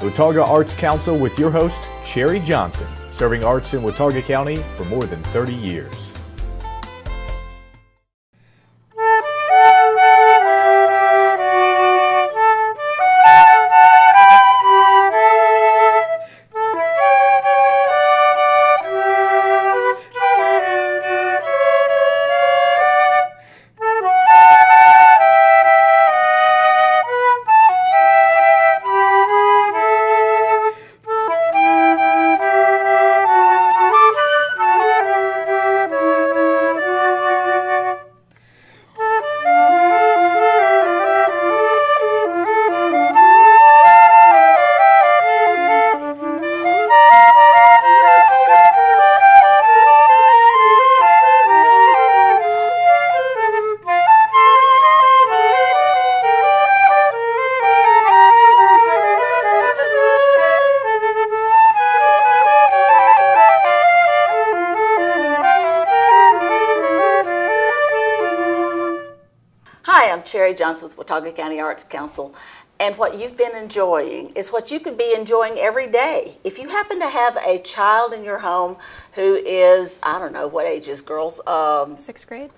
Watauga Arts Council with your host, Cherry Johnson, serving arts in Watauga County for more than 30 years. Hi, I'm Cherry Johnson with Watauga County Arts Council, and what you've been enjoying is what you could be enjoying every day. If you happen to have a child in your home who is, I don't know, what age is girls? Sixth grade?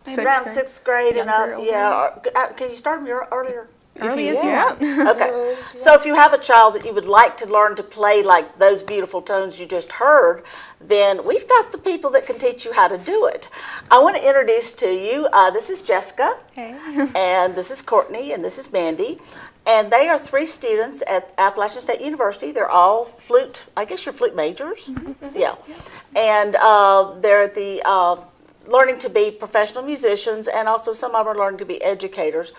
Around sixth grade and Younger, up, yeah. Can you start them earlier? Early as you want. Okay. So if you have a child that you would like to learn to play like those beautiful tones you just heard, then we've got the people that can teach you how to do it. I want to introduce to you, this is Jessica, Hey. and this is Cortney, and this is Mandy. And they are three students at Appalachian State University. They're all flute, I guess you're flute majors? Mm-hmm. Yeah. And they're at the learning to be professional musicians, and also some of them are learning to be educators.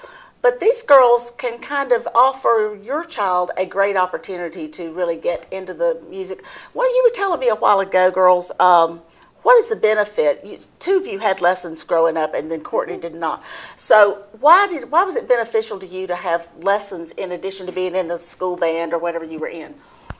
But these girls can kind of offer your child a great opportunity to really get into the music. Well, you were telling me a while ago, girls, what is the benefit? Two of you had lessons growing up, and then Cortney did not. So why was it beneficial to you to have lessons in addition to being in the school band or whatever you were in?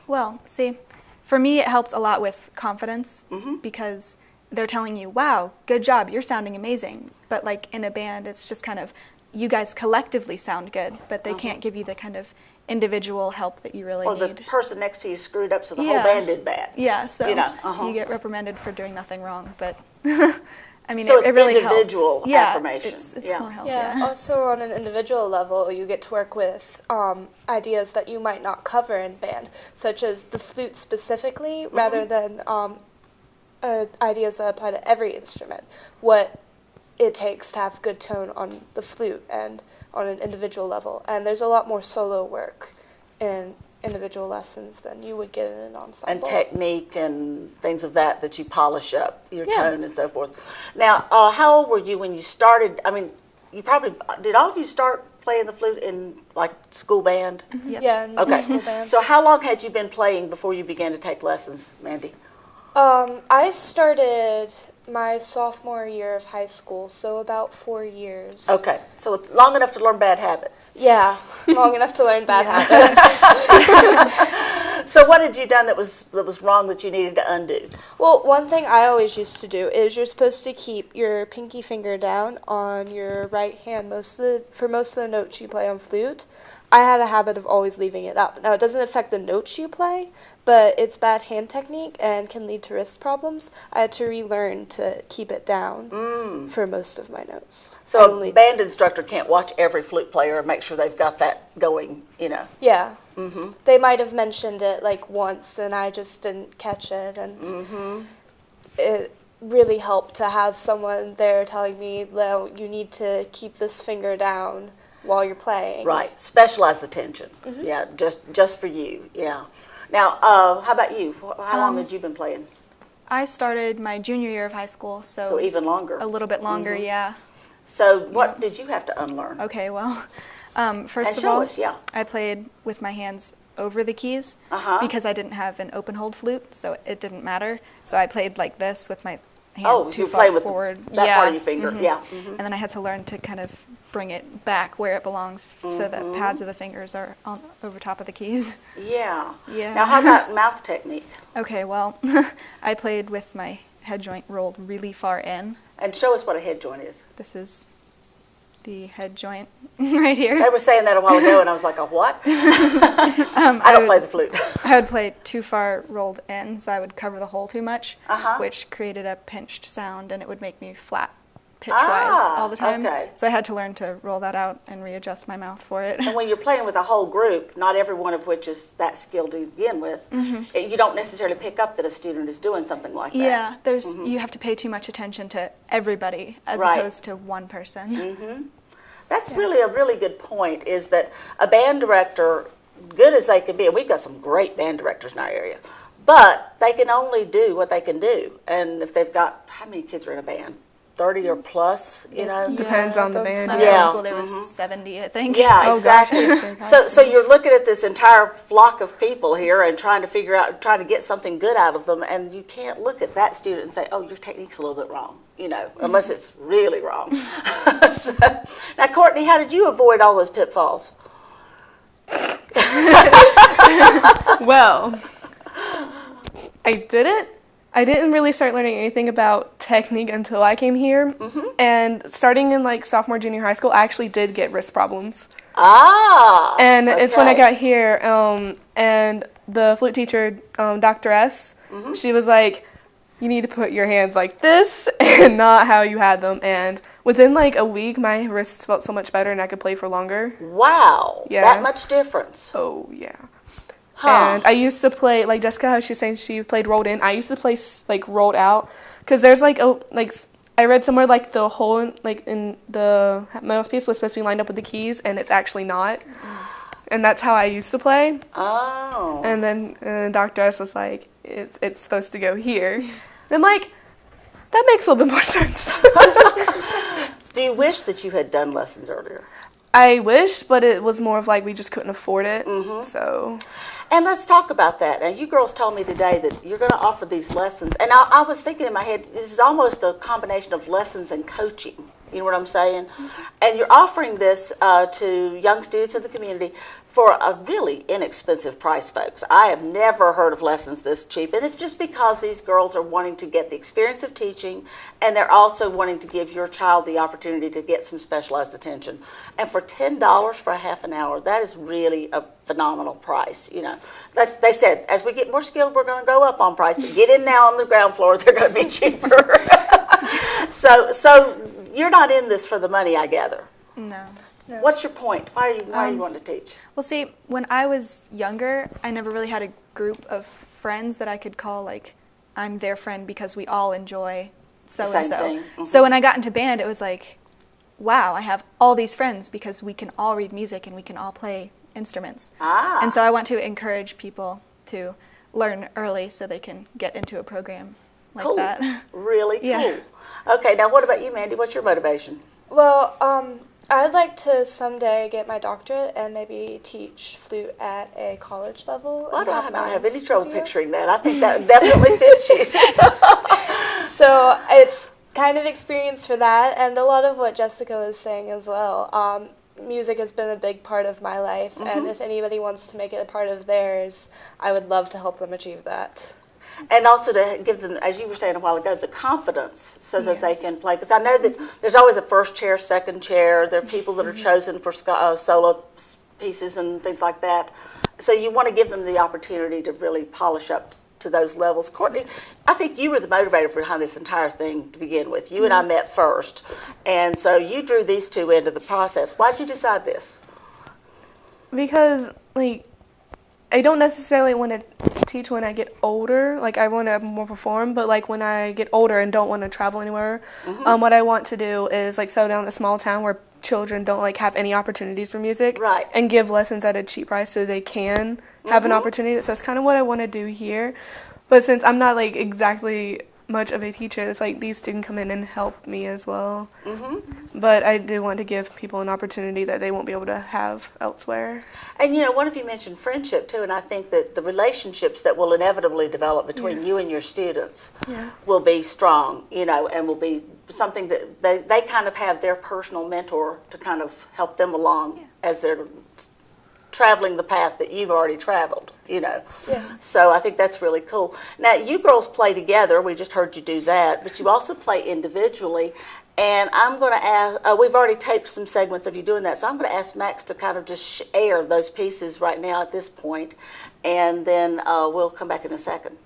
Well, see, for me it helped a lot with confidence Mm-hmm. because they're telling you, wow, good job, you're sounding amazing. But like in a band, it's just kind of, you guys collectively sound good, but they can't give you the kind of individual help that you really Or need. the person next to you screwed up so the Yeah. whole band did bad. Yeah, so You get reprimanded for doing nothing wrong, but I mean, So it it's really individual helps. Yeah, affirmation. it's Yeah. more help. Yeah, also on an individual level, you get to work with ideas that you might not cover in band, such as the flute specifically, rather than ideas that apply to every instrument. What it takes to have good tone on the flute and on an individual level. And there's a lot more solo work in individual lessons than you would get in an ensemble. And technique and things of that you polish up, your Yeah. tone and so forth. Now, how old were you when you started? I mean, did all of you start playing the flute in like school band? Yep. Yeah, in Okay. school band. So how long had you been playing before you began to take lessons, Mandy? I started my sophomore year of high school, so about 4 years. Okay, so it's long enough to learn bad habits. Yeah, long enough to learn bad habits. So what had you done that was wrong that you needed to undo? Well, one thing I always used to do is you're supposed to keep your pinky finger down on your right hand for most of the notes you play on flute. I had a habit of always leaving it up. Now, it doesn't affect the notes you play, but it's bad hand technique and can lead to wrist problems. I had to relearn to keep it down for most of my notes. So a band instructor can't watch every flute player and make sure they've got that going, Yeah. Mm-hmm. They might have mentioned it like once and I just didn't catch it, and it really helped to have someone there telling me, "Well, you need to keep this finger down while you're playing." Right, specialized attention. Yeah, just for you. Yeah. Now, how about you? How long had you been playing? I started my junior year of high school, So even longer. a little bit longer, yeah. So what did you have to unlearn? Okay, well, first of show all, us, yeah. I played with my hands over the keys because I didn't have an open hold flute, so it didn't matter. So I played like this with my hand too you far play with forward. that part of your finger, yeah. And then I had to learn to kind of bring it back where it belongs so that pads of the fingers are over top of the keys. Yeah. Yeah. Now, how about mouth technique? Okay, well, I played with my head joint rolled really far in. And show us what a head joint is. This is the head joint right here. They were saying that a while ago, and I was like, a what? I don't play the flute. I would play it too far rolled in, so I would cover the hole too much, Uh-huh. which created a pinched sound, and it would make me flat pitch-wise all the time. Okay. So I had to learn to roll that out and readjust my mouth for it. And when you're playing with a whole group, not every one of which is that skilled to begin with, you don't necessarily pick up that a student is doing something like that. Yeah, you have to pay too much attention to everybody as Right. opposed to one person. That's really a really good point, is that a band director, good as they can be, and we've got some great band directors in our area, but they can only do what they can do. And if they've got, how many kids are in a band? 30 or plus, you know? Depends on the band. In Yeah. high school there was 70, I think. Yeah, Oh, exactly. gosh. So you're looking at this entire flock of people here and trying to get something good out of them, and you can't look at that student and say, oh, your technique's a little bit wrong, you know, unless it's really wrong. So, now, Cortney, how did you avoid all those pitfalls? Well, I didn't. I didn't really start learning anything about technique until I came here. And starting in like sophomore, junior high school, I actually did get wrist problems. Ah. And it's when I okay. got here, and the flute teacher, Dr. S, she was like, you need to put your hands like this and not how you had them. And within like a week, my wrists felt so much better and I could play for longer. Wow. Yeah. That much difference. Oh, yeah. Huh. And I used to play, like Jessica, how she's saying she played rolled in. I used to play like rolled out, because there's like I read somewhere like the hole in the mouthpiece was supposed to be lined up with the keys, and it's actually not. And that's how I used to play. Oh. And then Dr. S was like, it's supposed to go here. And I'm like, that makes a little bit more sense. Do you wish that you had done lessons earlier? I wish, but it was more of like we just couldn't afford it. So. And let's talk about that. Now, you girls told me today that you're going to offer these lessons. And I was thinking in my head, this is almost a combination of lessons and coaching. You know what I'm saying? And you're offering this to young students in the community for a really inexpensive price, folks. I have never heard of lessons this cheap. And it's just because these girls are wanting to get the experience of teaching, and they're also wanting to give your child the opportunity to get some specialized attention. And for $10 for a half an hour, that is really a phenomenal price. You know, they said as we get more skilled, we're going to go up on price, but get in now on the ground floor, they're going to be cheaper. So you're not in this for the money, I gather. No. What's your point? Why are you wanting to teach? Well, see, when I was younger, I never really had a group of friends that I could call, like, I'm their friend because we all enjoy so-and-so. Same thing. So when I got into band, it was like, wow, I have all these friends because we can all read music and we can all play instruments. Ah. And so I want to encourage people to learn early so they can get into a program like Cool. that. Really cool. Yeah. Okay, now what about you, Mandy? What's your motivation? Well, I'd like to someday get my doctorate and maybe teach flute at a college level. Well, I and don't my have own any trouble studio. picturing that. I think that definitely fits you. So it's kind of experience for that, and a lot of what Jessica was saying as well. Music has been a big part of my life, and if anybody wants to make it a part of theirs, I would love to help them achieve that. And also to give them, as you were saying a while ago, the confidence so that they can play. Because I know that there's always a first chair, second chair. There are people that are chosen for solo pieces and things like that. So you want to give them the opportunity to really polish up to those levels. Cortney, I think you were the motivator behind this entire thing to begin with. You and I met first. And so you drew these two into the process. Why did you decide this? Because, like, I don't necessarily want to teach when I get older. Like, I want to more perform, but, like, when I get older and don't want to travel anywhere, what I want to do is, like, settle down in a small town where children don't, like, have any opportunities for music. Right. And give lessons at a cheap price so they can have an opportunity. So that's kind of what I want to do here. But since I'm not, like, exactly much of a teacher, it's like these two can come in and help me as well. But I do want to give people an opportunity that they won't be able to have elsewhere. And, you know, one of you mentioned friendship, too, and I think that the relationships that will inevitably develop between you and your students will be strong, you know, and will be something that they kind of have their personal mentor to kind of help them along as they're traveling the path that you've already traveled, you know. So I think that's really cool. Now, you girls play together. We just heard you do that, but you also play individually. And I'm going to ask, we've already taped some segments of you doing that, so I'm going to ask Max to kind of just air those pieces right now at this point, and then we'll come back in a second.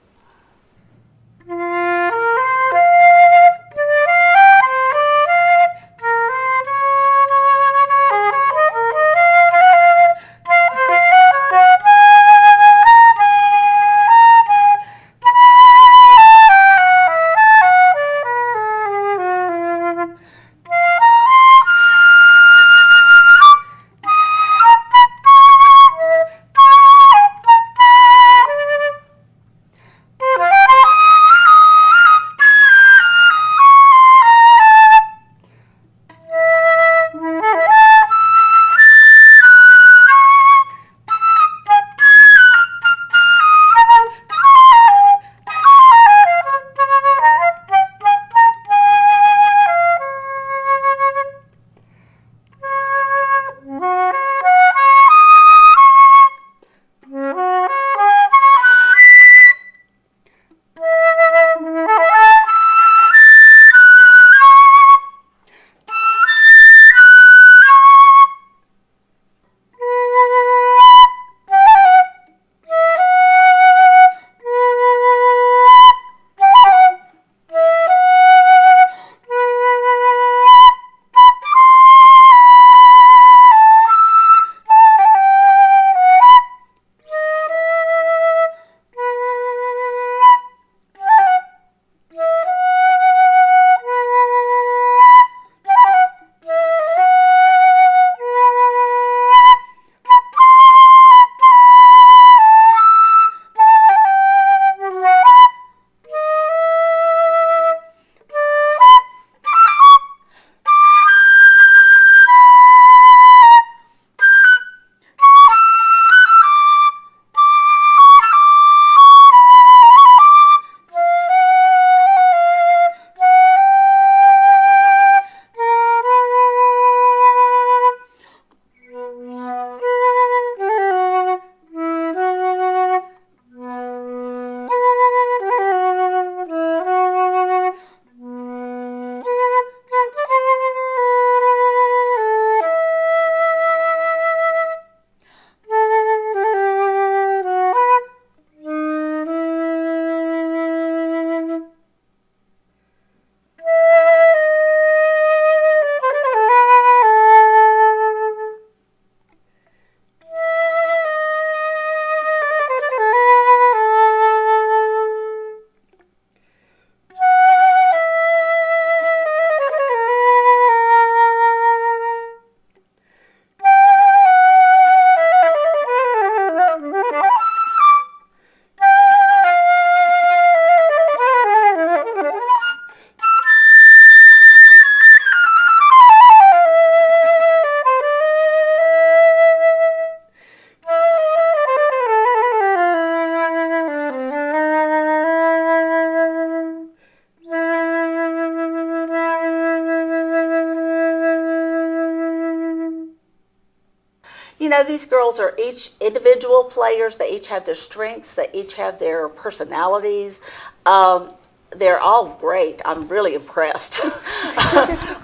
You know, these girls are each individual players. They each have their strengths. They each have their personalities. They're all great. I'm really impressed.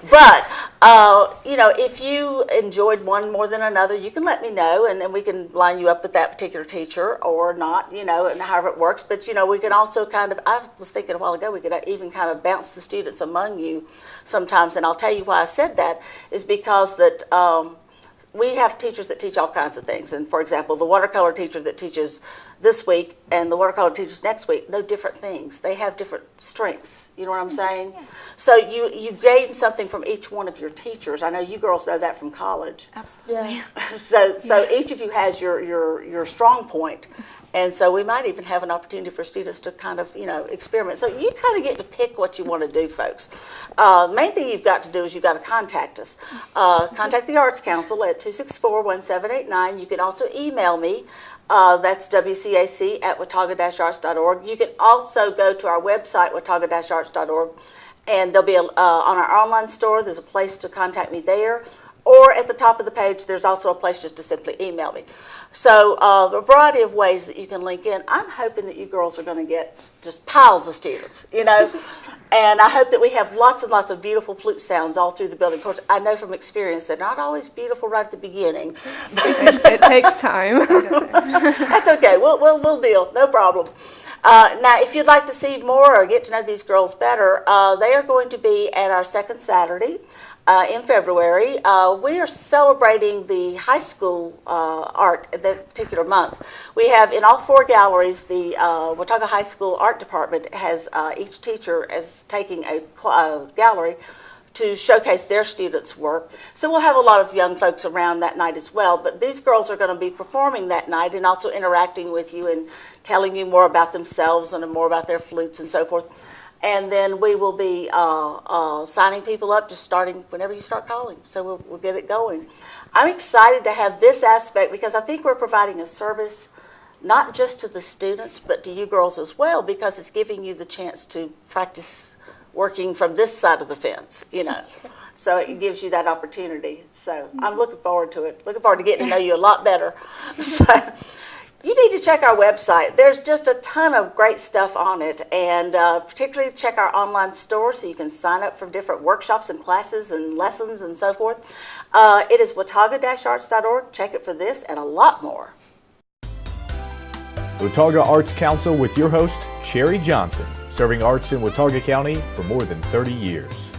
But, you know, if you enjoyed one more than another, you can let me know, and then we can line you up with that particular teacher or not, you know, and however it works. But, you know, we can also kind of, I was thinking a while ago, we could even kind of bounce the students among you sometimes. And I'll tell you why I said that is because that we have teachers that teach all kinds of things. And, for example, the watercolor teacher that teaches this week and the watercolor teachers next week know different things. They have different strengths. You know what I'm saying? Yeah. So you gain something from each one of your teachers. I know you girls know that from college. Absolutely. Yeah. So each of you has your strong point. And so we might even have an opportunity for students to kind of, you know, experiment. So you kind of get to pick what you want to do, folks. The main thing you've got to do is you've got to contact us. Contact the Arts Council at 264-1789. You can also email me. That's wcac@watauga-arts.org. You can also go to our website, watauga-arts.org, and there'll be on our online store, there's a place to contact me there. or at the top of the page, there's also a place just to simply email me. So a variety of ways that you can link in. I'm hoping that you girls are going to get just piles of students, you know, and I hope that we have lots and lots of beautiful flute sounds all through the building. Of course, I know from experience they're not always beautiful right at the beginning. It takes time. That's okay. We'll deal. No problem. Now, if you'd like to see more or get to know these girls better, they are going to be at our second Saturday in February. We are celebrating the high school art that particular month. We have in all 4 galleries, the Watauga High School art department has each teacher is taking a gallery to showcase their students' work. So we'll have a lot of young folks around that night as well, but these girls are going to be performing that night and also interacting with you and telling you more about themselves and more about their flutes and so forth. And then we will be signing people up just starting whenever you start calling. So we'll get it going. I'm excited to have this aspect because I think we're providing a service not just to the students but to you girls as well, because it's giving you the chance to practice working from this side of the fence, you know. So it gives you that opportunity. So I'm looking forward to it. Looking forward to getting to know you a lot better. So you need to check our website. There's just a ton of great stuff on it, and particularly check our online store so you can sign up for different workshops and classes and lessons and so forth. It is watauga-arts.org. Check it for this and a lot more. Watauga Arts Council with your host, Cherry Johnson, serving arts in Watauga County for more than 30 years.